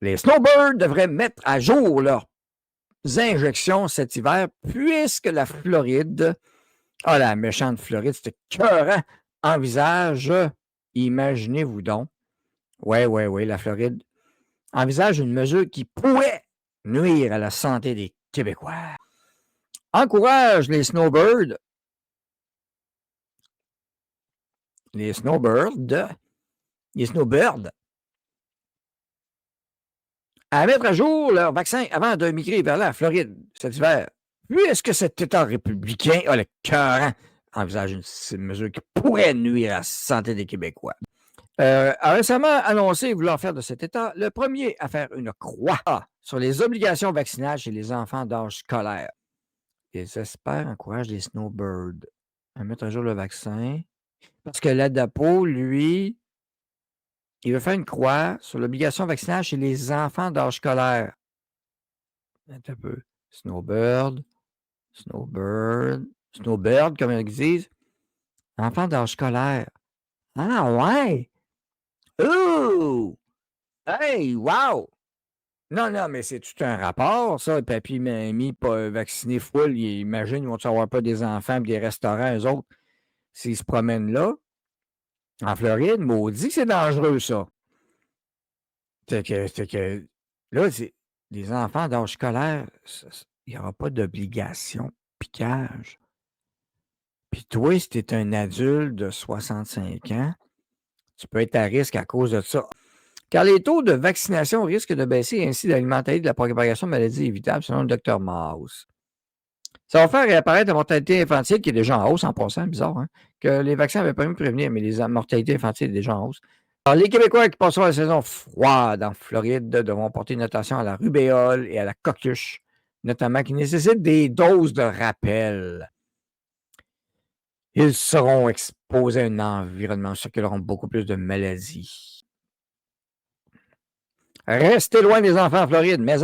Les snowbirds devraient mettre à jour leurs injections cet hiver puisque la Floride, la méchante Floride, c'était écœurant, envisage, imaginez-vous donc, oui, la Floride envisage une mesure qui pourrait nuire à la santé des Québécois. Encourage les snowbirds à mettre à jour leur vaccin avant de migrer vers la Floride cet hiver. Puisque cet État républicain a le cœur envisage une mesure qui pourrait nuire à la santé des Québécois. A récemment annoncé vouloir faire de cet État le premier à faire une croix sur les obligations vaccinales chez les enfants d'âge scolaire. Les experts encouragent les snowbirds à mettre à jour le vaccin parce que l'ADAPO, lui, il veut faire une croix sur l'obligation vaccinale chez les enfants d'âge scolaire. Attends un peu. Snowbird, comme ils disent. Enfants d'âge scolaire. Ah ouais! Ouh! Hey, wow! Non, mais c'est tout un rapport, ça. Papy, mamie, pas vacciné full. Imagine, ils vont avoir pas des enfants et des restaurants, eux autres, s'ils se promènent là. En Floride, maudit que c'est dangereux, ça. C'est que là, c'est les enfants d'âge scolaire, il n'y aura pas d'obligation de piquage. Puis toi, si tu es un adulte de 65 ans, tu peux être à risque à cause de ça. Car les taux de vaccination risquent de baisser et ainsi d'alimenter de la propagation de maladies évitables, selon le Dr Mouse. Ça va faire réapparaître la mortalité infantile qui est déjà en hausse en passant, bizarre, hein? Que les vaccins avaient permis de prévenir, mais les mortalités infantiles sont déjà en hausse. Alors, les Québécois qui passeront la saison froide en Floride devront porter une attention à la rubéole et à la coqueluche, notamment qui nécessitent des doses de rappel. Ils seront exposés à un environnement où circuleront beaucoup plus de maladies. Restez loin des enfants en Floride, mais